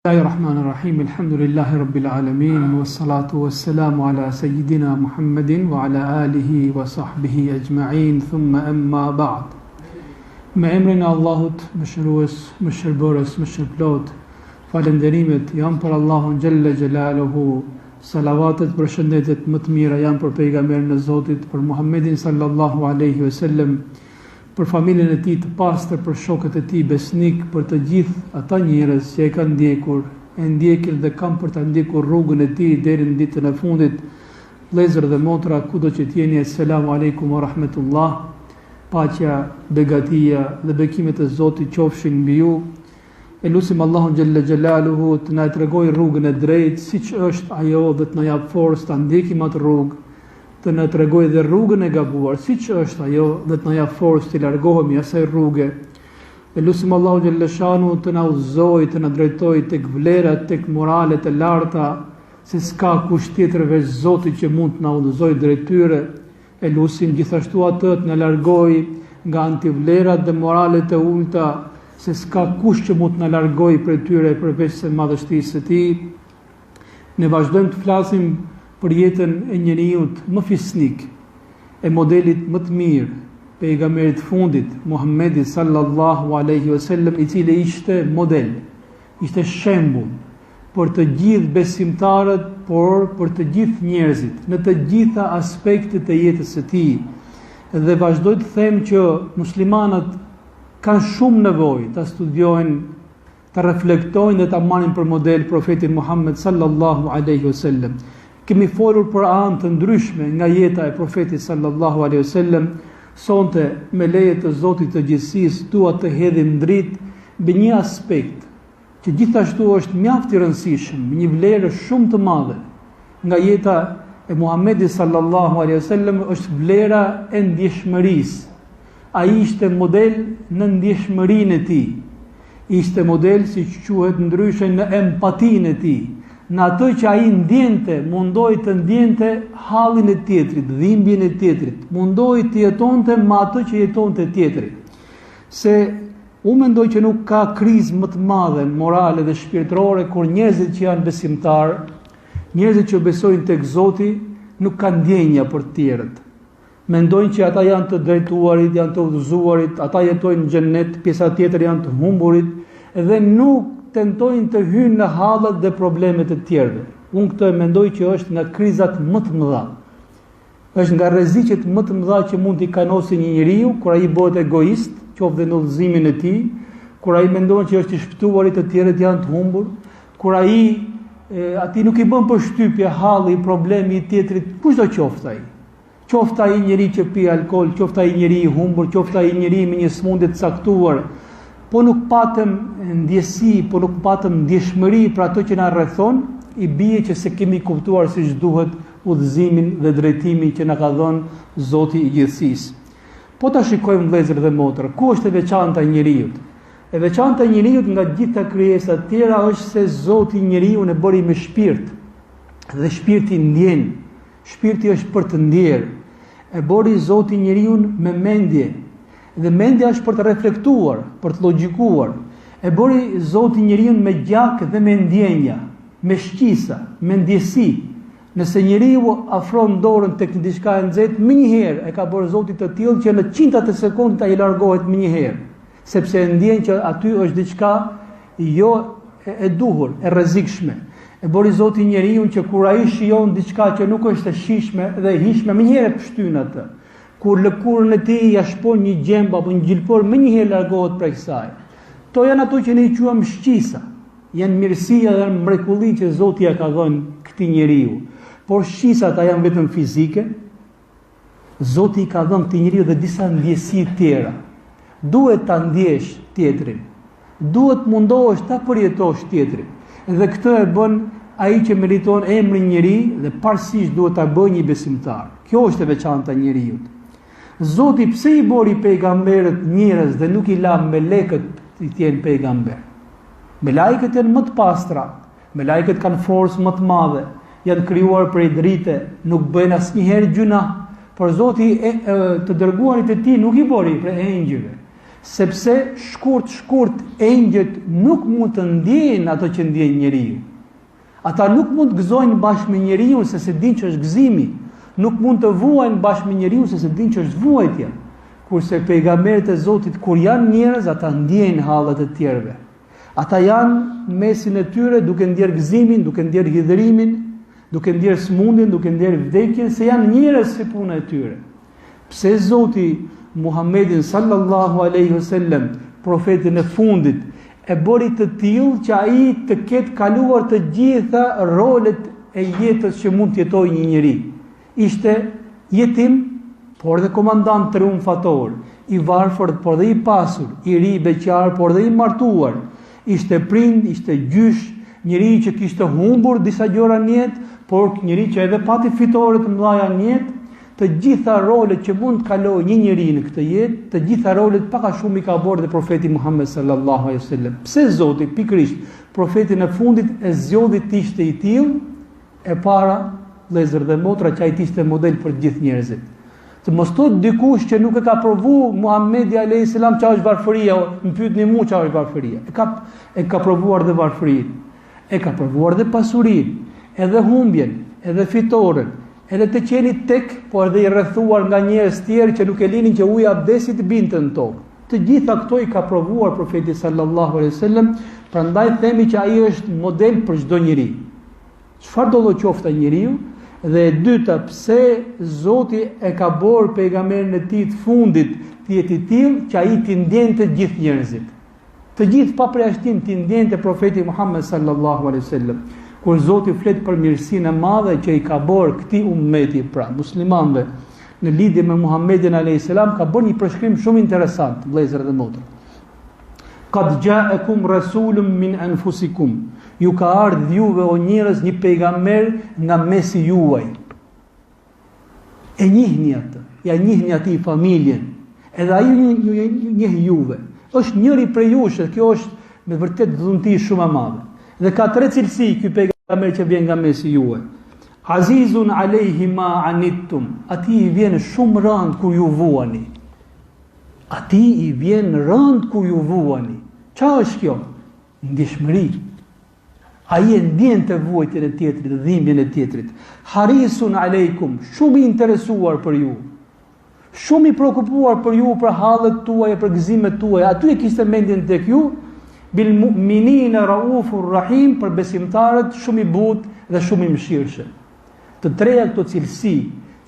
Bismillahirrahmanirrahim. Alhamdulillahi rabbil alamin wassalatu wassalamu ala sayyidina Muhammadin wa ala alihi wa sahbihi ajma'in thumma amma ba'd. Me emrin e Allahut, mëshirues, mëshirbërës, mëshirplot, falenderimet janë për Allahun xhalla xjalaluhu. Salavatet për shëndetet më të mira janë për pejgamberin e Zotit, për Muhammedin sallallahu alaihi wasallam, për familjen e tij të pastër, për shokët e tij besnik, për të gjithë ata njerëz që e kanë ndjekur, e ndjekin dhe kanë për ta ndjekur rrugën e tij deri në ditën e fundit. Vëllezër dhe motra, kudo që t'jeni, assalamu alaikum wa rahmatullah. Paqja, begatia dhe bekimet e Zotit qofshin mbi ju. E lutim Allahun xhalla xjalaluhu të na tregojë rrugën e drejtë, siç është ajo, dhe të na jap forcë ta ndjekim atë rrugë, të na tregojë dhe rrugën e gabuar, siç është ajo, dhe të na jap forcë të largohemi asaj rruge. E lutim Allahun xhalla shanu të na udhëzojë, të na drejtojë tek vlerat, tek moralet e larta, se s'ka kush tjetër veç Zoti që mund të na udhëzojë drejt tyre. E lutim gjithashtu atë të na largojë nga antivlerat dhe moralet e ulta, se s'ka kush që mund të na largojë prej tyre përveç se madhështisë së tij. Ne vazhdojmë të flasim për jetën e njeriut më fisnik, e modelit më të mirë, pejgamberit fundit, Muhammedi sallallahu alaihi wasallam, i cili ishte model, ishte shembull për të gjithë besimtarët, por për të gjithë njerëzit, në të gjitha aspektet e jetës së tij. Dhe vazhdoj të them që muslimanët kanë shumë nevojë ta studiojnë, ta reflektojnë dhe ta marrin për model profetin Muhammed sallallahu alaihi wasallam. Kemi folur për anë të ndryshme nga jeta e profetit sallallahu alaihi wasallam. Sonte, me leje të Zotit të gjithësisë, dua të hedhim dritë mbi një aspekt që gjithashtu është mjaft i rëndësishëm, një vlerë shumë të madhe nga jeta e Muhamedit sallallahu alaihi wasallam, është vlera e ndjeshmërisë. Ai ishte model në ndjeshmërinë e tij. Ishte model, siç quhet ndryshe, në empatinë e tij. Në atë që ai ndjente, mundoi të ndjente hallin e tjetrit, dhimbjen e tjetrit, mundoi të jetonte me atë që jetonte tjetri. Se unë mendoj që nuk ka krizë më të madhe morale dhe shpirtërore kur njerëzit që janë besimtarë, njerëzit që besojnë tek Zoti, nuk kanë ndjenja për të tjerët. Mendojnë që ata janë të drejtuarit, janë të udhëzuarit, ata jetojnë në xhenet, pjesa tjetër janë të humburit, dhe nuk tentojnë të hynë në hallet dhe problemet e tjerëve. Unë këtë e mendoj që është nga krizat më të mëdha. Është nga rreziqet më të mëdha që mund t'i kanosi një njeriu kur ai bëhet egoist, qoftë në udhëzimin e tij, kur ai mendon që është i shpëtuar, të tjerët janë të humbur, kur atij nuk i bën përshtypje halli, problemi i tjetrit, kushdo qoftë ai. Qoftë ai njeri që pi alkool, qoftë ai njeri i humbur, qoftë ai njeri me një sëmundje të caktuar, po nuk patëm ndjesi, po nuk patëm ndjeshmëri për ato që na rrethon, i bie që se kemi kuptuar siç duhet udhëzimin dhe drejtimin që na ka dhënë Zoti i gjithësisë. Po ta shikojmë vëllezër dhe motra, ku është e veçanta e njeriu? E veçanta e njeriu nga gjitha krijesat tjera është se Zoti njeriu e bëri me shpirt. Dhe shpirti ndjen. Shpirti është për të ndjerë. E bëri Zoti njeriu me mendje. Dhe mendja është për të reflektuar, për të logjikuar. E bëri Zoti njeriu me gjak dhe me ndjenja, me shqisa, me ndjesi. Nëse njeriu afron dorën tek diçka e nxehtë, menjëherë e ka bërë Zoti të tillë që në qintat e sekondit ai largohet menjëherë, sepse e ndjen që aty është diçka jo e duhur, e rrezikshme. E bëri Zoti njeriu që kur ai shijon diçka që nuk është e shishme dhe e hishme, menjëherë pshtyn atë. Kur lëkurën e tij ja shpon një gjemb apo një gjilpor, menjëherë largohet prej saj. To janë ato që ne i quajmë shqisa. Janë mirësia dhe mrekulli që Zoti ja ka dhënë këtij njeriu. Por shqisat janë vetëm fizike. Zoti i ka dhënë këtij njeriu dhe disa ndjesi tjera. Duhet ta ndjesh tjetrin. Duhet mundohesh ta përjetosh tjetrin. Dhe këtë e bën ai që meriton emrin njeri dhe parsisht duhet ta bëjë një besimtar. Kjo është e veçanta e njeriu. Zoti pse i bori pejgamberët njerëz dhe nuk i la melekët të jenë pejgamber? Melekët janë më të pastra, melekët kanë forcë më të madhe, janë krijuar prej drite, nuk bëjnë asnjëherë gjuna, por Zoti të dërguarit e tij nuk i bori prej engjëve. Sepse shkurt engjëjt nuk mund të ndjejnë ato që ndjen njeriu. Ata nuk mund të gëzojnë bashkë me njeriu se se din që është gëzimi, nuk mund të vuajnë bashkë me njeriu se se din që është vuajtja. Kurse pejgamberët e Zotit kur janë njerëz, ata ndjejnë hallet e tjerëve. Ata janë mesin e tyre duke ndjer gëzimin, duke ndjer hidhërimin, duke ndjer smundjen, duke ndjer vdekjen, se janë njerëz si puna e tyre. Pse Zoti Muhammedin sallallahu alaihi wasallam, profetin e fundit, e bëri të tillë që ai të ketë kaluar të gjitha rolet e jetës që mund të jetojë një njeri. Ishte jetim, por dhe komandant triumfator, i varfër, por dhe i pasur, i ri beqar, por dhe i martuar. Ishte prind, ishte gjysh, njeri që kishte humbur disa gjëra në jetë, por njeri që edhe pati fitore të mëdha në jetë. Të gjitha rolet që mund të kalojë një njeri në këtë jetë, të gjitha rolet pak a shumë i ka bërë dhe profeti Muhammed sallallahu alaihi wasallam. Pse Zoti pikërisht profetin e fundit e zgjodhi të ishte i tillë, e para vëllezër dhe motra, që ai ishte model për të gjithë njerëzit. Të mos thotë dikush që nuk e ka provu Muhamedi alayhi salam çfarë është varfëria, më pyetni mua çfarë është varfëria. E ka provuar dhe varfërinë, e ka provuar dhe pasurinë, edhe humbjen, edhe fitoren, edhe të qenit tek, por edhe i rrethuar nga njerëz tjerë që nuk e linin që uji abdesit binte në tokë. Të gjitha këto i ka provuar profeti sallallahu alaihi wasallam, prandaj themi që ai është model për çdo njeri. Çfarë do të qoftë ai njeriu? Dhe e dyta, pse Zoti e ka bërë pejgamberin e tij të fundit të jetë i tillë që ai t'i ndjente të gjithë njerëzit. Të gjithë pa përjashtim t'i ndjente profeti Muhammed sallallahu alaihi wasallam. Kur Zoti flet për mirësinë e madhe që i ka bërë këtij ummeti, pra muslimanëve, në lidhje me Muhammedin alayhis salam, ka bërë një përshkrim shumë interesant, vëllezër dhe motra. Qad ja'akum rasulun min anfusikum. Ju ka ardhur juve o njerëz një pejgamber nga mesi juaj. E njihni atë, ja njihni atij familjen. Edhe ai njeh juve. Është njëri prej jush, kjo është me vërtet dhunti shumë e madhe. Dhe ka tre cilësi ky pejgamber që vjen nga mesi juaj. Azizun alayhi ma anittum. Ati i vjen shumë rënd kur ju vuani. Ati i vjen rënd kur ju vuani. Çfarë është kjo? Ndjeshmëri. Ai e ndjen të vuajtjen e tjetrit, dhimbjen e tjetrit. Harisun aleikum, shumë i interesuar për ju. Shumë i shqetësuar për ju, për hallet tuaja, për gëzimet tuaja. Aty e kishte mendjen tek ju. Bil mu'minina raufur rahim, për besimtarët shumë i butë dhe shumë i mëshirshëm. Të treja këto cilësi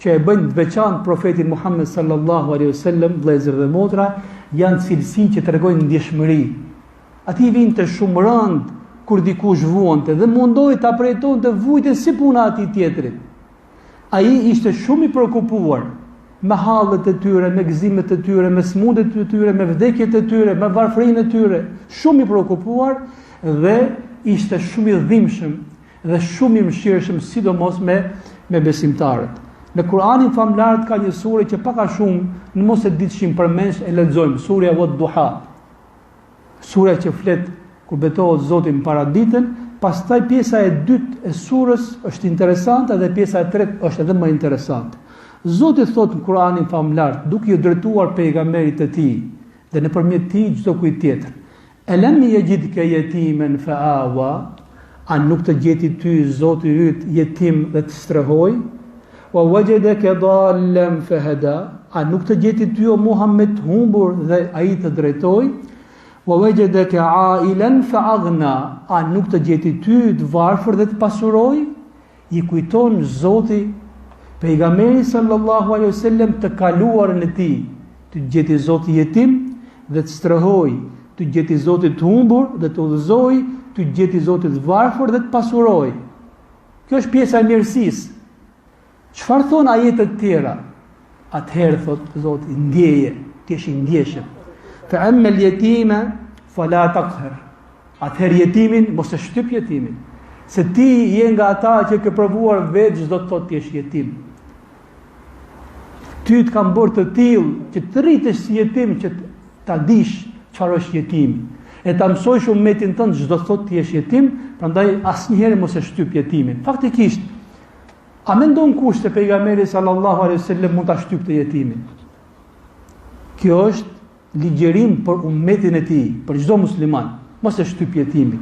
që e bëjnë të veçantë profetin Muhammed sallallahu alaihi wasallam, vëllezër dhe motra, janë cilësi që tregojnë ndjeshmëri. Ati vinte shumë rënd kur dikush vuante dhe mundoi ta përjetonte vujtën si puna e atij tjetrit. Ai ishte shumë i shqetësuar me hallet e tyre, me gëzimet e tyre, me smundjet e tyre, me vdekjet e tyre, me varfërinë e tyre, shumë i shqetësuar dhe ishte shumë i dhimbshëm dhe shumë i mëshirshëm, sidomos me besimtarët. Në Kur'anin famlar ka një sure që pak a shumë në mos e ditshim përmend e lexojmë, surja Wad-Duha. Sura që flet kur betohet Zoti në paraditën, pastaj pjesa e dytë e surës është interesante dhe pjesa e tretë është edhe më interesante. Zoti thot në Kur'anin famlar, duke i drejtuar pejgamberit të tij dhe nëpërmjet tij çdo kujt tjetër. Alam yajidka yatiman fa'awa, a nuk të gjeti ty Zoti yt jetim dhe të strehoj? Wa wajadaka dallan fahada, a nuk të gjeti ty o Muhammed humbur dhe ai të drejtoj? Wa wajadaka ailan fa'aghna, a nuk të gjeti ty të varfër dhe të pasuroj? I kujton Zoti pejgamberi sallallahu alaihi wasallam të kaluarën e tij, të gjeti Zoti jetim dhe të strehoj, të gjeti Zoti të humbur dhe të udhëzoj, të gjeti Zoti të varfër dhe të pasuroj. Kjo është pjesa e mirësisë. Çfarë thon ajetet tjera? Atëherë thot Zoti, ndjeje, ti je i ndjeshëm. Fa amma al-yatima fala taqhar. Atëherë jetimin mos e shtyp jetimin. Se ti je nga ata që ke provuar vetë çdo të thotë ti je jetim. Ty të kam bërë të tillë që të rritesh si jetim, që ta dish çfarë është jetimi. E ta mësojsh ummetin tënd çdo të thotë ti je jetim, prandaj asnjëherë mos e shtyp jetimin. Faktikisht, a mendon kush se pejgamberi sallallahu alaihi wasallam mund ta shtypte jetimin? Kjo është ligjerim për ummetin e tij, për çdo musliman, mos e shtyp jetimin.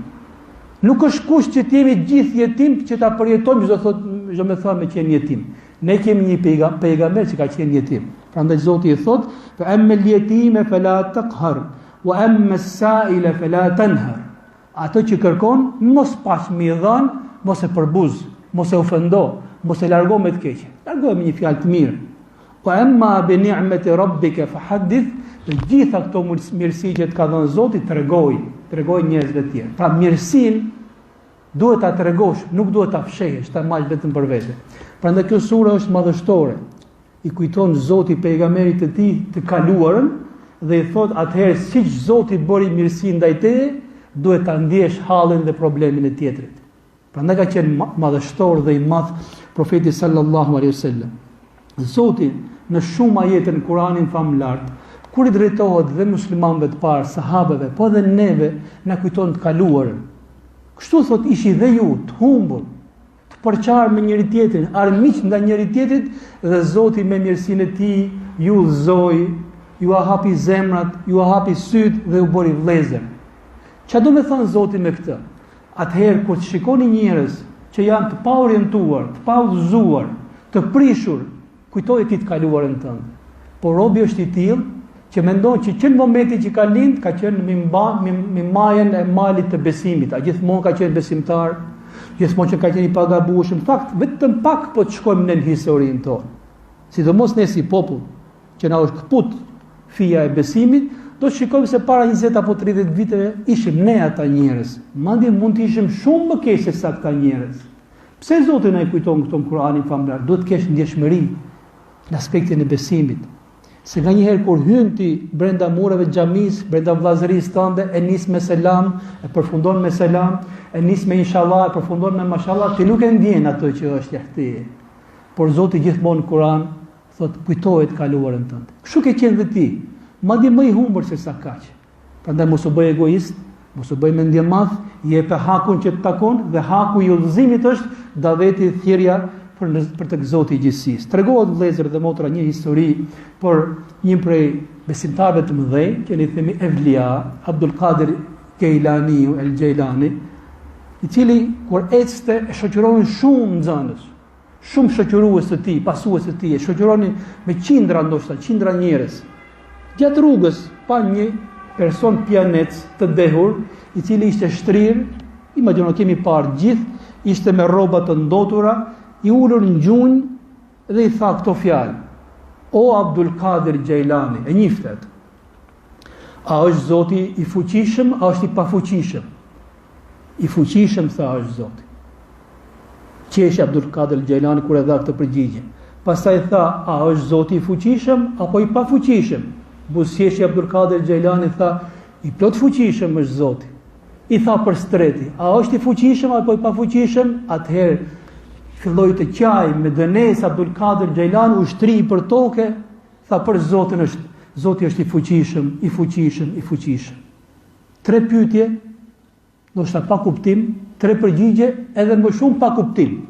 Nuk është kusht që t'jemi gjithë jetim që ta përjetojmë çdo me thënë me qenë jetim. Ne kemi një pejgamber që ka qenë jetim. Prandaj Zoti i thotë: "Fa amma al-yatime fala taqhar, wa amma as-sa'ila fala tanhar." Ato që kërkon, mos pash mi dhën, mos e përbuz, mos e ofendo, mos e largo me të keqe. Largo me një fjalë të mirë. Wa amma bi ni'mati rabbika fahaddith, të gjitha këto mirësi që të ka dhënë Zoti tregoj njerëzve të tjerë. Pra mirësinë duhet ta tregosh, nuk duhet ta fshehësh, ta marrësh vetëm për vete. Prandaj kjo sure është madhështore. I kujton Zoti pejgamberit të tij të kaluarën dhe i thot atëherë siç Zoti bëri mirësi ndaj teje, duhet ta ndjesh hallin dhe problemin e tjetrit. Prandaj ka qenë madhështor dhe i madh profeti sallallahu alaihi wasallam. Zoti në shumë ajete në Kur'anin famlar, kur i drejtohet dhe muslimanëve të parë, sahabeve, po dhe neve, na kujton të kaluarën. Kështu thot ishi dhe ju të humbur, të përqarë me njëri tjetrin, armiq nga njëri tjetrit, dhe Zoti me mirësinë e tij ju udhëzoi, ju hapi zemrat, ju hapi syt dhe u bëri vëllezër. Çfarë do të thonë Zoti me këtë? Atëherë kur të shikoni njerëz që janë të paorientuar, të paudhëzuar, të prishur, kujtoje ti të kaluarën tënde. Por robi është i tillë që mendon që në momentin që ka lind, ka qenë mi majën e malit të besimit, a gjithmonë ka qenë besimtar, gjithmonë që ka qenë i pagabueshëm. Në fakt, vetëm pak po të shkojmë në historinë tonë. Sidomos ne si popull, që na është kaput fija e besimit, do të shikojmë se para 20 apo 30 viteve ishim ne ata njerëz. Madje mund të ishim shumë më keq se sa këta njerëz. Pse Zoti na i kujton këto në Kur'anin famlar? Duhet të kesh ndjeshmëri në aspektin e besimit. Se nga njëherë kur hyn ti brenda mureve të xhamis, brenda vllazërisë tënde, e nis me selam, e përfundon me selam, e nis me inshallah, e përfundon me mashallah, ti nuk e ndjen ato që është jashtë. Por Zoti gjithmonë në Kur'an thot kujtohet kaluarën tënde. Kështu ke qenë dhe ti, madje më i humbur se sa kaq. Prandaj mos u bëj egoist, mos u bëj mendje madh, jep hakun që të takon dhe haku i udhëzimit është daveti thirrja për të Zoti i gjithësisë. Tregohet vëllezër dhe motra një histori për një prej besimtarëve të mëdhenj, që i themi Evlia, Abdul Qadir Geilani, El Geilani, i cili kur ecste e shoqëronin shumë nxënës, shumë shoqërues të tij, pasues të tij, e shoqëronin me qindra njerëz. Gjatë rrugës pa një person pianec të dehur, i cili ishte shtrirë, imagjino kemi parë gjithë, ishte me rroba të ndotura, i ulur në gjunjë dhe i tha këto fjalë: "O Abdul Qadir Geilani", e njiftet. "A është Zoti i fuqishëm, a është i pafuqishëm?" "I fuqishëm", tha, "është Zoti." Qeshi Abdul Qadir Geilani kur e dha këtë përgjigje. Pastaj tha: "A është Zoti i fuqishëm apo i pafuqishëm?" Buzëqeshi Abdul Qadir Geilani tha: "I plot fuqishëm është Zoti." I tha përstreti: "A është i fuqishëm apo i pafuqishëm?" Atëherë filloi të qaj me dënes Abdul Qadir Geilani, ushtri për toke, tha për Zotin është, Zoti është i fuqishëm, i fuqishëm, i fuqishëm. 3 pyetje, ndoshta pa kuptim, 3 përgjigje edhe më shumë pa kuptim.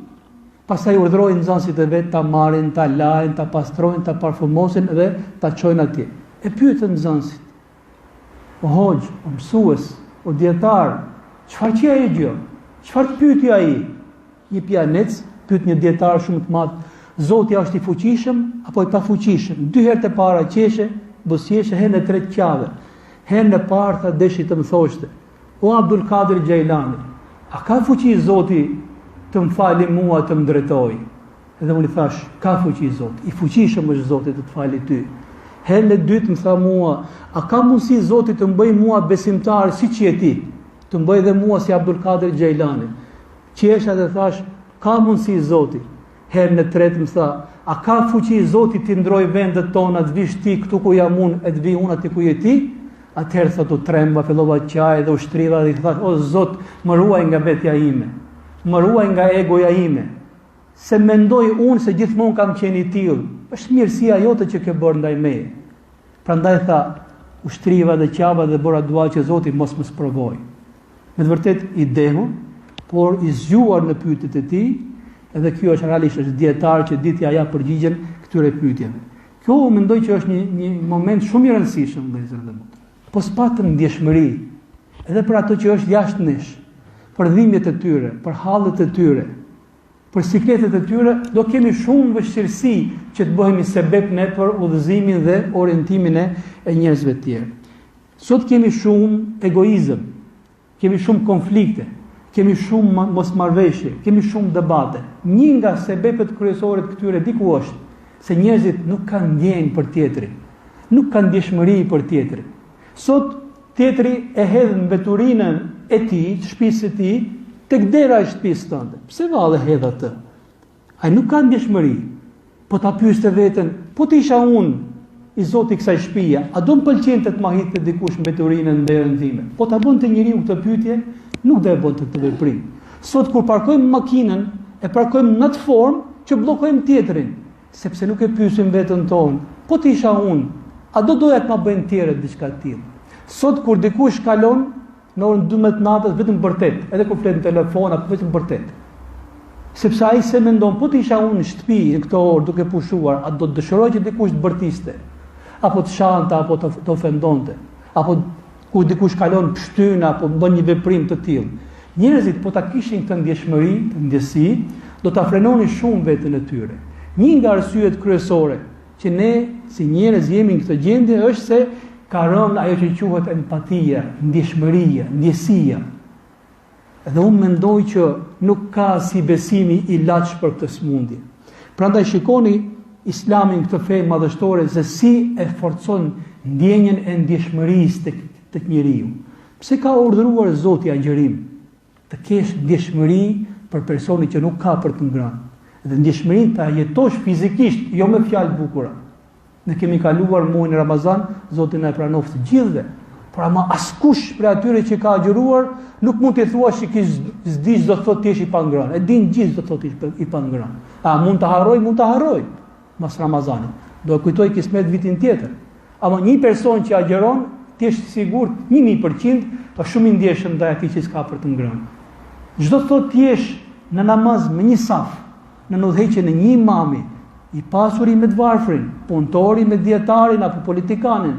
Pastaj urdhëroi nxënësit e vet ta marrin, ta lajnë, ta pastrojnë, ta parfumosin dhe ta çojnë atje. E pyetën nxënësit: "O hoxh, o mësues, o dietar, çfarë që ai gjë? Çfarë pyeti ai?" Një pianec pyet një dietar shumë të madh: "Zoti është i fuqishëm apo i pafuqishëm?" 2 herë të para qeshe, buzëqeshe, herën e tretë qave. Herën e parë tha deshi të më thoshte: "O Abdul Qadir Geilani, a ka fuqi Zoti të më fali mua të më drejtoj?" Edhe unë i thash: "Ka fuqi Zoti, i fuqishëm është Zoti të të fali ty." Herën e dytë më tha mua: "A ka mundësi Zoti të më bëj mua besimtar siç je ti, të më bëj dhe mua si Abdul Qadir Geilani?" Qesha dhe thash: "Ka mundësi Zoti." Herën e tretë më tha: "A ka fuqi Zoti të ndroj vendet tona, të vish ti këtu ku jam unë, e të vi unë aty ku je ti?" Atëherë thotë u tremba, fillova të qaj dhe u shtriva dhe i thash: "O Zot, më ruaj nga vetja ime, më ruaj nga egoja ime, se mendoj unë se gjithmonë kam qenë i tillë. Është mirësia jote që ke bërë ndaj meje." Prandaj tha, u shtriva dhe qava dhe bëra dua që Zoti mos më sprovoj. Me të vërtet i dehur, por i zgjuar në pyetjet e tij, edhe ky është realisht është dietar që ditja ja përgjigjen këtyre pyetjeve. Kjo mendoj që është një moment shumë i rëndësishëm, vëllezër dhe motra. Po s'patëm ndjeshmëri, edhe për ato që është jashtë nesh, për dhimbjet e tyre, për hallet e tyre, për sikletet e tyre, do kemi shumë vështirësi që të bëhemi sebeb ne për udhëzimin dhe orientimin e njerëzve të tjerë. Sot kemi shumë egoizëm, kemi shumë konflikte, kemi shumë mosmarrveshje, kemi shumë debate. Një nga sebepet kryesore të këtyre diku është se njerëzit nuk kanë ndjenjë për tjetrin, nuk kanë ndjeshmëri për tjetrin. Sot tjetri e hedh mbeturinën e tij, të shtëpisë së tij, tek dera e shtëpisë tënde. Pse vallë hedh atë? Ai nuk ka ndjeshmëri. Po ta pyeste veten, po të isha unë i zoti kësaj shtëpie, a do më pëlqente të ma hidhte dikush mbeturinën në derën time? Po ta bënte njeriu këtë pyetje, nuk do e bënte këtë veprim. Sot kur parkojmë makinën, e parkojmë në atë formë që bllokojmë tjetrin, sepse nuk e pyesim veten tonë, po të isha unë, a do doja të ma bëjnë tjerët diçka të tillë? Sot kur dikush kalon në orën 12 natës vetëm vërtet, edhe kur flet në telefon apo vetëm vërtet. Sepse ai se mendon, po të isha unë në shtëpi në këtë orë duke pushuar, a do të dëshiroj që dikush të bërtiste, apo të shante, apo të ofendonte, apo kur dikush kalon pshtyn apo bën një veprim të tillë. Njerëzit po ta kishin këtë ndjeshmëri, të ndjesi, do ta frenonin shumë veten e tyre. Një nga arsyet kryesore që ne si njerëz jemi në këtë gjendje është se ka rënë ajo që quhet empatia, ndjeshmëria, ndjesia. Dhe unë mendoj që nuk ka si besimi ilaç për këtë smundje. Prandaj shikoni Islamin këtë fe madhështore se si e forcon ndjenjen e ndjeshmërisë tek njeriu. Pse ka urdhëruar Zoti agjërim? Të kesh ndjeshmëri për personin që nuk ka për të ngrënë. Dhe ndjeshmërinë ta jetosh fizikisht, jo me fjalë bukura. Ne kemi kaluar muajin Ramazan, Zoti na e pranoft të gjithëve. Por ama askush prej atyre që ka agjëruar nuk mund të thuash që s'dish do të thotë ti je i pangrënë. E din gjithë do të thotë i pangrënë. A mund të harroj mas Ramazanit. Do e kujtoj kismet vitin tjetër. Ama një person që agjeron, ti je sigurt 1000% është shumë i ndjeshëm ndaj atij që s'ka për të ngrënë. Çdo të thotë ti je në namaz me një saf, në udhëheqjen e një imami, i pasuri me të varfrin, punëtori me dietarin apo politikanin,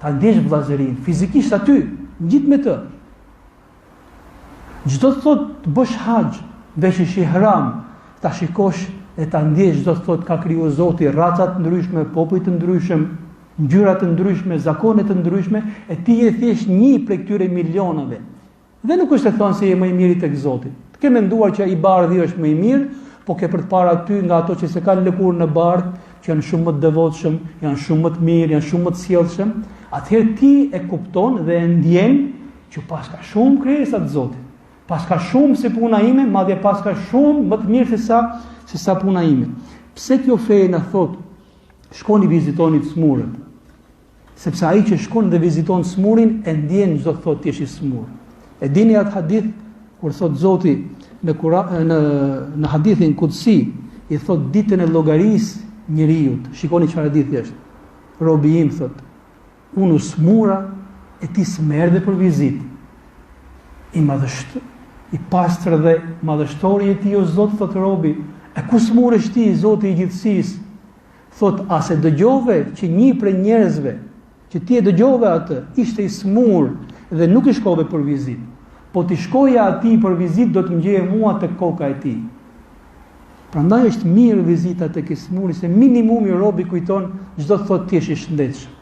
ta ndjesh vllazërinë fizikisht aty, gjithë me të. Çdo të thotë të bësh haxh, veshësh ihram, ta shikosh e ta ndjesh, çdo të thotë ka krijuar Zoti raca të ndryshme, popull të ndryshëm, ngjyra të ndryshme, zakone të ndryshme, e ti je thjesht një prej këtyre milionave. Dhe nuk është të thonë se je më i miri tek Zoti. Të ke menduar që i bardhi është më i mirë, po ke përpara ty nga ato që se kanë lëkurë në bardh, që janë shumë më të devotshëm, janë shumë më të mirë, janë shumë më të sjellshëm, atëherë ti e kupton dhe e ndjen që pas ka shumë krijesa të Zotit. Pas ka shumë si puna ime, madje pas ka shumë më të mirë se sa puna ime. Pse kjo fe na thot shkoni vizitoni të smurët? Sepse ai që shkon dhe viziton smurin e ndjen çdo të thotë ti je i smur. E dini atë hadith kur thot Zoti në hadithin kudsi, i thot ditën e llogarisë njeriu. Shikoni çfarë hadithi është. Robi im thot, unë u smura e ti s'merdhe për vizitë. I pastër dhe madhështori e ti o Zot, thot robi, e ku smuresh ti, Zoti i gjithësisë? Thot, a se dëgjove që një prej njerëzve, që ti e dëgjove atë, ishte i smur dhe nuk i shkove për vizitë. Po ti shkoja ati për vizitë, do të mëgjeje mua të koka e ti. Prandaj është mirë vizita të ke smuri, se minimumi robi kujton çdo të thotë ti je i shëndetshëm.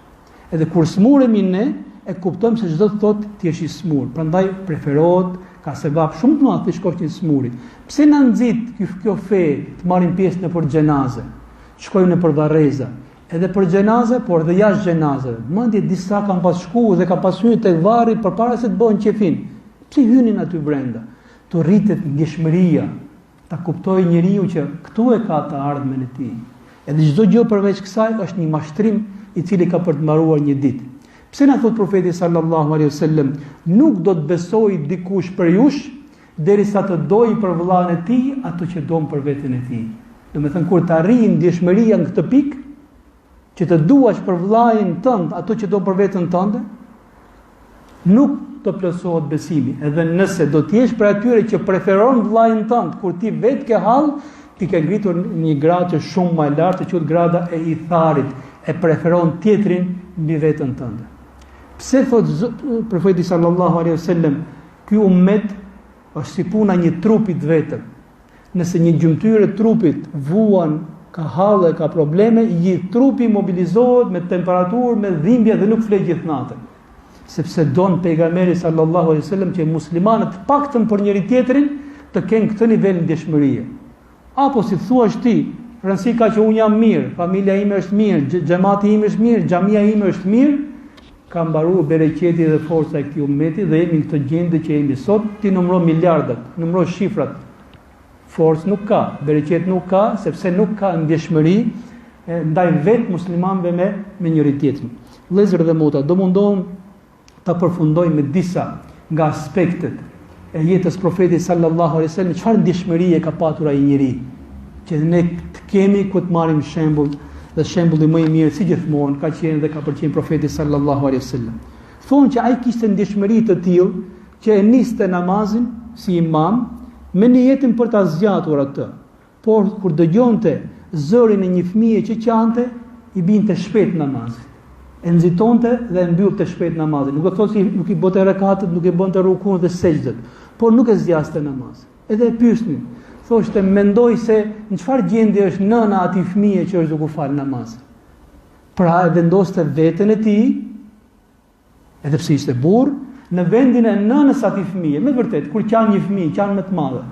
Edhe kur smuremi ne, e kuptojmë se çdo të thotë ti je i smur. Prandaj preferohet, ka sevap shumë të madh të shkosh në smurit. Pse na nxit kjo fe të marrim pjesë në për xhenaze? Shkojmë në për varreza, edhe për xhenaze, por edhe jashtë xhenazeve. Mandje disa kanë pas shkuar dhe kanë pas hyrë tek varri përpara se të bëhen qefin. Pse hynin aty brenda? Të rritet ndjeshmëria, ta kuptojë njeriu që këtu e ka të ardhmen e tij. Edhe çdo gjë përveç kësaj është një mashtrim i cili ka për të mbaruar një ditë. Pse na thot profeti sallallahu alaihi wasallam, nuk do të besoj dikush për jush derisa të dojë për vëllain e tij ato që don për veten e tij. Domethënë kur të arrijë ndjeshmëria në këtë pikë, që të duash për vëllain tënd ato që do për veten tënde, nuk të plotësohet besimi. Edhe nëse do të jesh për atyre që preferon vëllain tënd, kur ti vetë ke hall, ti ke ngritur një gradë shumë më e lartë, që quhet grada e itharit, e preferon tjetrin mbi veten tënde. Pse thot profeti sallallahu alaihi wasallam, ky ummet është si puna një trupit vetëm. Nëse një gjymtyrë e trupit vuan, ka halle, ka probleme, gjithë trupi mobilizohet me temperaturë, me dhimbje dhe nuk flet gjithë natën. Sepse don pejgamberi sallallahu alaihi wasallam që muslimanët paktën për njëri tjetrin të kenë këtë nivel ndjeshmërie. Apo si thuash ti, rëndësi ka që unë jam mirë, familja ime është mirë, xhamati im është mirë, xhamia ime është mirë, ka mbaruar bereqeti dhe forca e këtij ummeti dhe jemi në këtë gjendje që jemi sot. Ti numëro miliardat, numëro shifrat. Forcë nuk ka, bereqet nuk ka, sepse nuk ka ndjeshmëri ndaj vetë muslimanëve me njëri tjetrin. Vëllezër dhe motra, do mundohem ta përfundoj me disa nga aspektet e jetës profetit sallallahu alaihi wasallam, çfarë ndjeshmërie ka patur ai njeri, që ne të kemi ku të marrim shembull, dhe shembulli më i mirë si gjithmonë ka qenë dhe ka përqenë profeti sallallahu alaihi wasallam. Thonë që ai kishte ndjeshmëri të tillë që e niste namazin si imam me niyetin për ta zgjatur atë, por kur dëgjonte zërin e një fëmije që qante, i binte shpejt namazin. E nxitonte dhe e mbyllte shpejt namazin. Nuk e thotë se nuk i bëte rekatet, nuk i bënte rukun dhe sejdët, por nuk e zgjaste namazin. Edhe e pyesnin, thoshte, mendoj se në çfarë gjendje është nëna atij fëmije që është duke fal namazin. Pra e vendoste veten e tij, edhe pse ishte burr, në vendin e nënës atij fëmije. Me vërtet, kur qan një fëmijë, qan më të madhe,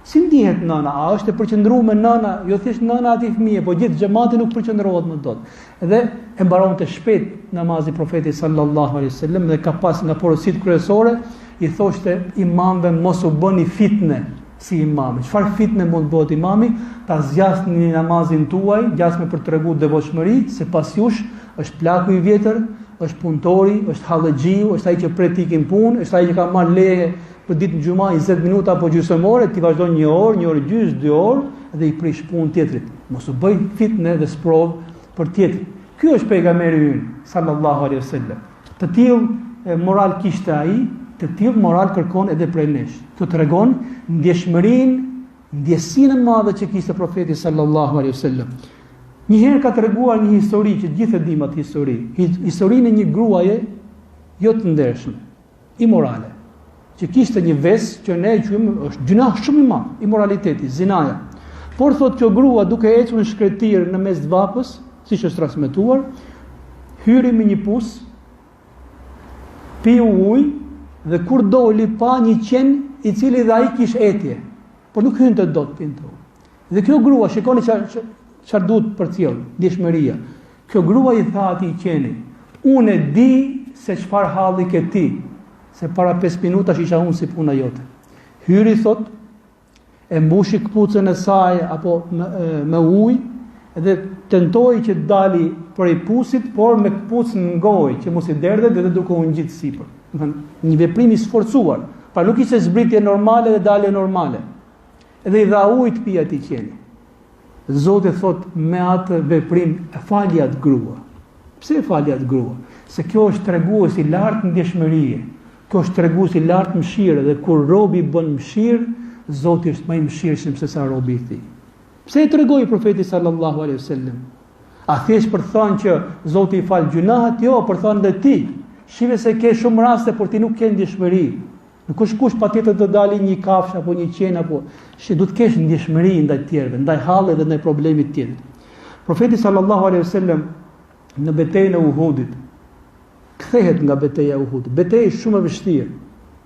si ndihet nëna? A është e përqendruar me nëna? Jo thjesht nëna atij fëmije, po gjithë xhamati nuk përqendrohet më dot. Edhe e mbaronte shpejt namazi profeti sallallahu alaihi wasallam dhe ka pas nga porositë kryesore, i thoshte imamëve mos u bëni fitne si imami. Çfarë fitne mund bëhet imami? Ta zgjasni namazin tuaj, gjasme për treguar devotshmëri, se pas jush është plaku i vjetër, është punëtori, është hallexhiu, është ai që pret ikin punë, është ai që ka marrë leje për ditë në xhumë 20 minuta apo gjysmore, ti vazhdon 1 orë, 1 orë gjys, 2 orë dhe i prish punë tjetrit. Mos u bëj fitne dhe sprov për tjetrin. Ky është pejgamberi ynë sallallahu alaihi wasallam. Të tillë moral kishte ai, të tillë moral kërkon edhe prej nesh. Kjo tregon ndjeshmërinë, ndjesinë e madhe që kishte profeti sallallahu alaihi wasallam. Një herë ka treguar një histori që gjithë e dim atë histori. Historinë e një gruaje jo të ndershme, imorale, që kishte një vesë që ne e quajmë është gjunah shumë i madh, imoraliteti, zinaja. Por thot kjo grua duke ecur në shkretir në mes të vapës, siç është transmetuar, hyri me një pus, piu ujë dhe kur doli pa një qen i cili dhe ai kishte etje, por nuk hynte dot pintu. Dhe kjo grua, shikoni çfarë duhet përcjell, ndjeshmëria. Kjo grua i tha atij qeni, unë e di se çfarë halli ke ti, se para 5 minutash isha unë si puna jote. Hyri thot, e mbushi këpucën e saj apo me ujë dhe tentoi që të dali prej pusit, por me këpucën në gojë që mos i derdhet dhe duke u ngjit sipër. Një veprim i sforcuar, pra nuk ishte zbritje normale dhe dalje normale. Edhe i dha ujë të pi atij qeni. Zoti thot, me atë veprim e fali atë grua. Pse e fali atë grua? Se kjo është tregues i lartë ndjeshmërie. Kjo është tregues i lartë mëshire dhe kur robi bën mëshirë, Zoti është më i mëshirshëm se sa robi i tij. Pse e tregoi profeti sallallahu alaihi wasallam? A thjesht për thënë që Zoti i fal gjunahet? Jo, për thënë dhe ti. Shive se ke shumë raste por ti nuk ke ndjeshmëri. Nuk është kush patjetër të dali një kafshë apo një qen apo duhet të kesh ndjeshmëri ndaj të tjerëve, ndaj hallit dhe ndaj problemit tjetër. Profeti sallallahu alaihi wasallam në betejën e Uhudit kthehet nga betejë e Uhudit. Betejë shumë e vështirë.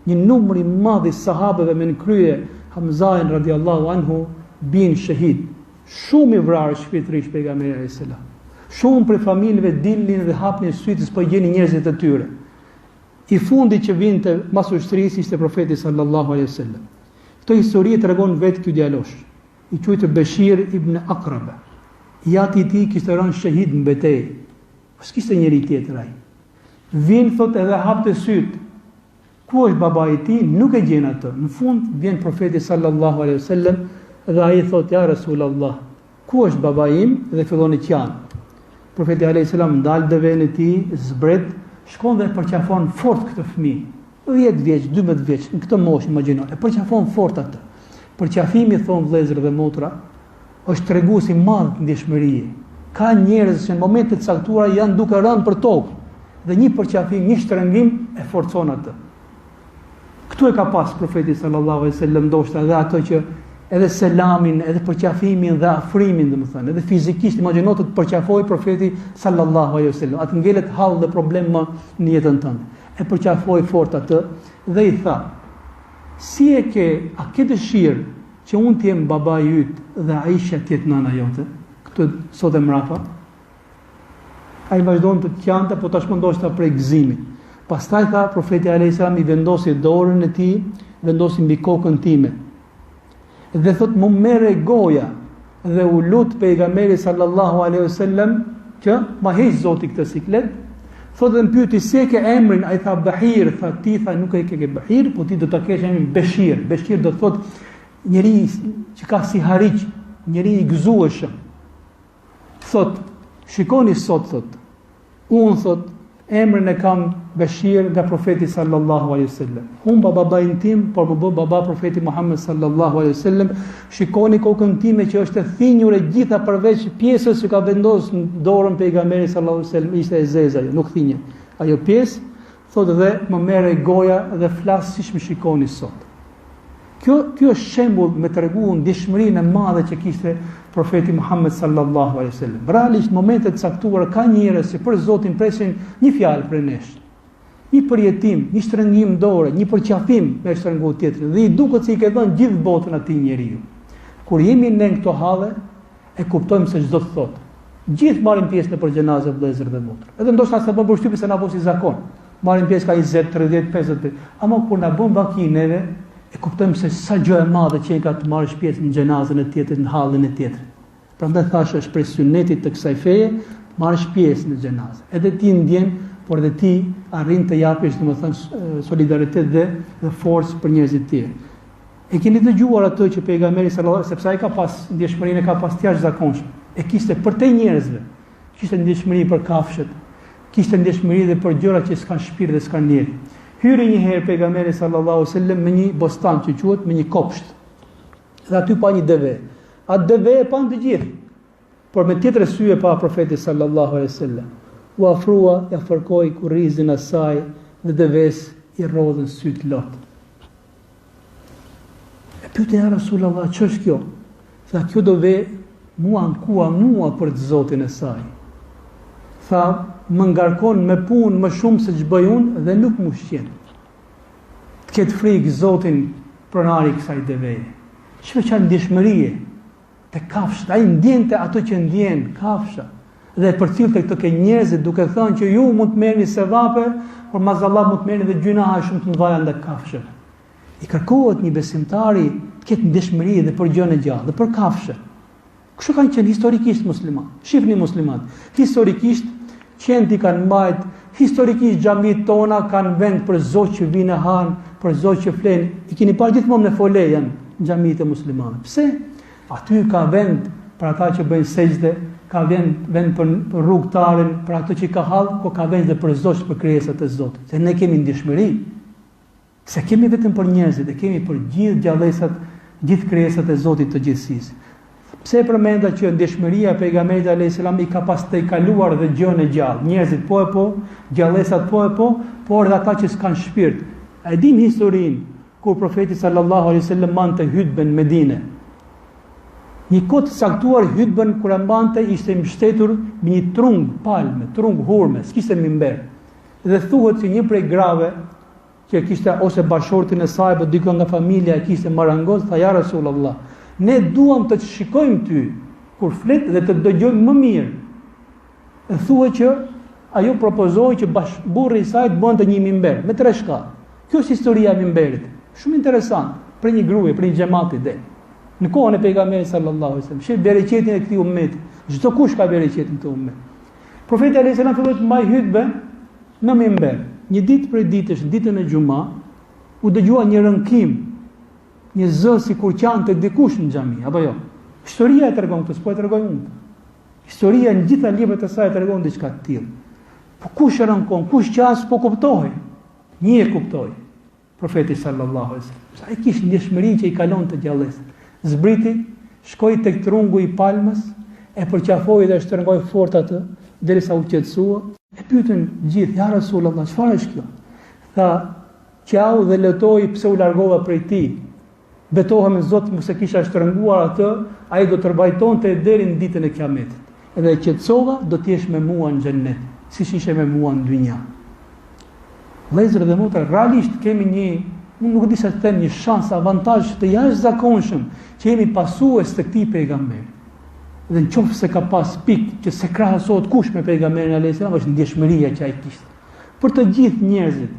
Një numër i madh i sahabeve me në krye Hamzain radiallahu anhu bin shahid. Shumë i vrarë shpirtërisht pejgamberi alayhis salam. Shumë prej familjeve dilnin dhe hapnin sytë s'po gjeni njerëzit e tyre. I fundi që vinte mas ushtrisë ishte profeti sallallahu alaihi wasallam. Këtë histori tregon vetë ky djalosh, i quajtur Bashir ibn Aqraba. Jati i tij kishte rënë shahid në betejë. S'kishte njëri tjetër ai. Vin thot edhe hapte syt. Ku është babai i tij? Nuk e gjen atë. Në fund vjen profeti sallallahu alaihi wasallam dhe ai thot ja Rasulullah, ku është babai im? Dhe fillon të qan. Profeti alayhis salam ndal devën e tij, zbret, shkon dhe përqafon fort këtë fëmijë. 10 vjeç, 12 vjeç, në këtë moshë imagjino. E përqafon fort atë. Përqafimi thon vëllezër dhe motra, është tregues i madh ndjeshmërie. Ka njerëz që në momente të caktuara janë duke rënë për tokë dhe një përqafim, një shtrëngim e forcon atë. Këtu e ka pas profeti sallallahu alaihi wasallam, ndoshta edhe ato që edhe selamin, edhe përqafimin dhe afrimin, domethënë, edhe fizikisht imagjino të përqafoj profeti sallallahu alaihi wasallam. Atë ngelet hall dhe problem më në jetën tënde. E përqafoi fort atë dhe i tha: "Si e ke, a ke dëshirë që unë të jem babai yt dhe Aisha të jetë nëna jote?" Këtë sot e mrapa. Ai vazhdon të qante, po tashmë ndoshta prej gëzimit. Pastaj tha profeti alayhis salam, i vendosi dorën e tij, vendosi mbi kokën time. Dhe thot, më merre goja dhe u lut pejgamberi sallallahu alaihi wasallam që ma heq Zoti këtë siklet. Thot dhe më pyeti se ke emrin, ai tha Bahir, tha ti tha nuk e ke Bahir, po ti do ta kesh emrin Beshir. Beshir do thot njeri që ka si hariq, njeri i gëzueshëm. Thot, shikoni sot, thot, unë thot, emrin e kam Beshir nga profeti sallallahu alaihi wasallam. Humba babain tim, por më bë baba profeti Muhammed sallallahu alaihi wasallam. Shikoni kokën time që është e thinjur e gjitha përveç pjesës që ka vendosur në dorën pejgamberit sallallahu alaihi wasallam, ishte e zeza, nuk thinje. Ajo pjesë, thot dhe më merre goja dhe flas siç më shikoni sot. Kjo është shembull me tregu ndjeshmërinë e madhe që kishte profeti Muhammed sallallahu alaihi wasallam. Realisht momentet caktuara ka njerëz që për Zotin presin një fjalë prej nesh. Një përjetim, një shtrëngim dore, një përqafim me shtrëngu tjetrin dhe i duket se i ke dhënë gjithë botën atij njeriu. Kur jemi në këto halle e kuptojmë se çdo të thotë. Gjithë marrin pjesë në për xhenazë vëllezër dhe motra. Edhe ndoshta sa bën përshtypje se na bën si zakon. Marrin pjesë ka 20, 30, 50. Ama kur na bën vaki neve e kuptojmë se sa gjë e madhe që ka të marrësh pjesë në xhenazën e tjetrit, në hallin e tjetrit. Prandaj thashë është prej sunetit të kësaj feje, marrësh pjesë në xhenazë. Edhe ti ndjen, por edhe ti arrin të japësh, domethënë, solidaritet dhe forcë për njerëzit të tjerë. E keni dëgjuar atë që pejgamberi sallallahu alajhi wasallam, sepse ai ka pas ndjeshmërinë e ka pas të jashtëzakonshme. E kishte për te njerëzve. Kishte ndjeshmëri për kafshët, kishte ndjeshmëri dhe për gjëra që s'kan shpirt dhe s'kan njerëz. Hyri një herë pejgamberi sallallahu alajhi wasallam me një bostan që quhet me një kopsht. Dhe aty pa një deve. Atë deve e pan të gjithë. Por me tjetër sy e pa profeti sallallahu alajhi wasallam. U afrua, ja fërkoi kurrizin e saj dhe deves i rrodhën syt lot. E pyeti ja Rasulullah, ç'është kjo? Tha, kjo deve mua ankua mua për të Zotin e saj. Tha, më ngarkon me punë më shumë se ç'bëj unë dhe nuk më ushqen. Të ketë frikë Zotin pronari kësaj deveje. Çfarë ndjeshmërie te kafshët, ai ndjente ato që ndjen kafsha dhe përcillte këto ke njerëzit duke thënë që ju mund të merrni sevape, por mazallah mund të merrni dhe gjunahe shumë të mëdha ndaj kafshëve. I kërkohet një besimtari të ketë ndjeshmëri dhe për gjën e gjallë, dhe për kafshë. Kështu kanë qenë historikisht musliman. Shihni musliman. Historikisht qendi kanë mbajt, historikisht xhamit tona kanë vend për Zot që vinë han, për Zot që flen. I keni parë gjithmonë në fole janë xhamit e muslimanëve. Pse? Aty ka vend për ata që bëjnë sejdë, ka vend për rrugtarin, për ato që ka hall, po ka vend dhe për Zot, për krijesat e Zotit. Se ne kemi ndjeshmëri. Se kemi vetëm për njerëzit, e kemi për gjithë gjallësat, gjithë krijesat e Zotit të gjithësisë. Pse përmenda që ndjeshmëria e pejgamberit alayhis salam i ka pas të kaluar dhe gjën e gjallë. Njerëzit po, gjallësat po, por edhe ata që s'kan shpirt. E dim historinë kur profeti sallallahu alaihi wasallam mante hutbën në Medinë. Një kohë të saktuar hutbën kur e mbante ishte mbështetur me një trung palme, trung hurme, s'kishte mimber. Dhe thuhet se një prej grave që kishte ose bashortin e saj apo dikon nga familja e kishte marangos, tha ja Rasulullah, ne duam të të shikojmë ty kur flet dhe të dëgjojmë më mirë. E thuhet që ajo propozoi që burri i saj të bënte një mimber me 3 shkallë. Kjo është historia e mimberit. Shumë interesant për një gruaj, për një xhamati dhe. Në kohën e pejgamberit sallallahu alajhi wasallam, sheh bereqetin e këtij ummeti. Çdo kush ka bereqetin e këtij ummeti. Profeti alayhis salam filloi të mbaj hutbë në mimber. Një ditë prej ditësh, ditën e xumë, u dëgjua një rënkim, një zë sikur qante dikush në xhami, apo jo? Historia e tregon këtë, s'po e tregoj unë. Historia në gjitha librat e saj tregon diçka të tillë. Po kush e rënkon, kush qas po kuptoi? Një e kuptoi. Profeti sallallahu alajhi wasallam. Ai kishte ndjeshmërinë që i kalon të gjallës. Zbriti, shkoi tek trungu i palmës, e përqafoi dhe shtrëngoi fort atë, derisa u qetësua, e pyetën gjithë, ja Rasulullah, çfarë është kjo? Tha, qau dhe lëtoi pse u largova prej tij. Betohem në Zot, mos e kisha shtrënguar atë, ai do të mbajtonte deri në ditën e Kiametit. Edhe qetësova, do të jesh me mua në xhennet, siç ishe me mua në dynja. Vëllezër dhe motra, realisht kemi një, unë nuk di sa të them, një shans, avantazh të jashtëzakonshëm që jemi pasues të këtij pejgamberi. Dhe nëse ka pas pikë që se krahasohet kush me pejgamberin alayhis salam, është ndjeshmëria që ai kishte. Për të gjithë njerëzit,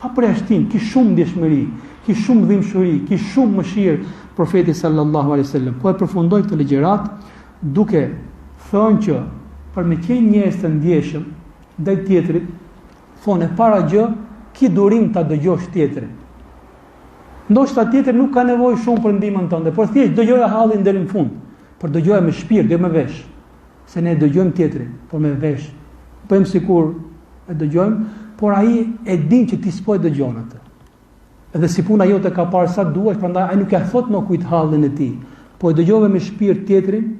pa përjashtim, kish shumë ndjeshmëri, kish shumë dhimbshuri, kish shumë mëshirë profeti sallallahu alaihi wasallam. Po e përfundoi këtë ligjërat duke thënë që për me qenë njerëz të ndjeshëm ndaj tjetrit, thonë para gjë, ki durim ta dëgjosh tjetrin. Ndoshta tjetri nuk ka nevojë shumë për ndihmën tënde, por thjesht dëgjoja hallin deri në fund. Por dëgjoja me shpirt, jo me vesh. Se ne dëgjojmë tjetrin, por me vesh. Bëjmë sikur e dëgjojmë, por ai e din që ti s'po e dëgjon atë. Edhe si puna jote ka parë sa duash, prandaj ai nuk e thot më kujt hallin e tij. Po e dëgjove me shpirt tjetrin,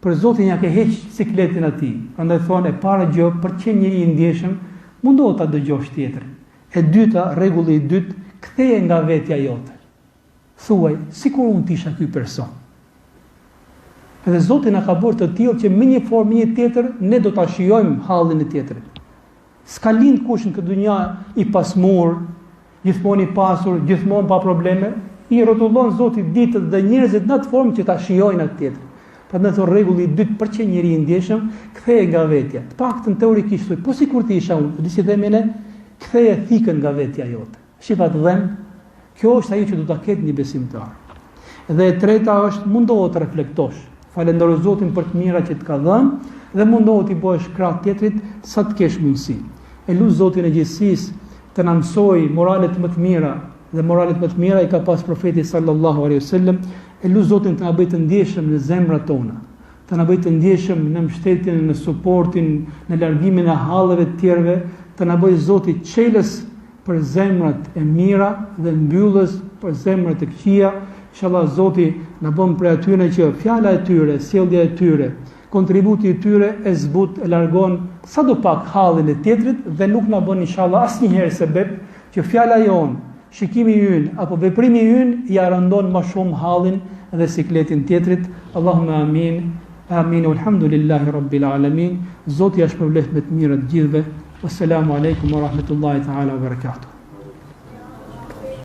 për Zotin ja ke heq sikletin atij. Prandaj thonë e para gjë për të qenë njëri i ndjeshëm, mundohu ta dëgjosh tjetrin. E dyta, rregulli i dytë, ktheje nga vetja jote. Thuaj, sikur unë tisha ky person. Edhe Zoti na ka bërë të tillë që me një formë një tjetër ne do ta shijojmë hallin e tjetrit. S'ka lind kush në këtë dynja i pasmur, gjithmonë i pasur, gjithmonë pa probleme, i rrotullon Zoti ditët dhe njerëzit në atë formë që ta shijojnë atë tjetër. Prandaj thon rregulli i dytë për që njëri i ndjeshëm, ktheje nga vetja. Të paktën teorikisht thuaj, po sikur ti isha unë, disi themi ne, ktheje thikën nga vetja jote. Shifat dhem, kjo është ajo që do ta ketë një besimtar. Dhe e treta është mundohu të reflektosh. Falendero Zotin për të mira që të ka dhënë dhe mundohu të bësh krah tjetrit sa të kesh mundësi. E lut Zotin e gjithësisë të na mësoj moralet më të mira dhe moralet më të mira i ka pas profeti sallallahu alaihi wasallam. E lut Zotin të na bëjë të ndjeshëm në zemrat tona, të na bëjë të ndjeshëm në mbështetjen, në suportin, në largimin e halleve të tjerëve, të na bëjë Zoti çelës për zemrat e mira dhe mbyllës për zemrat e këqija. Inshallah Zoti na bën për atyre që fjala e tyre, sjellja e tyre, kontributi i tyre e zbut e largon sadopak hallin e tjetrit dhe nuk na bën inshallah asnjëherë sebeb që fjala jon, shikimi ynë apo veprimi ynë ja rëndon më shumë hallin dhe sikletin tjetrit. Allahumma amin. Amin. Alhamdulillahi rabbil alamin. Zoti ja shpërblet me të mirët gjithëve. Wassalamu alaikum wa rahmatullahi ta'ala wa barakatuh.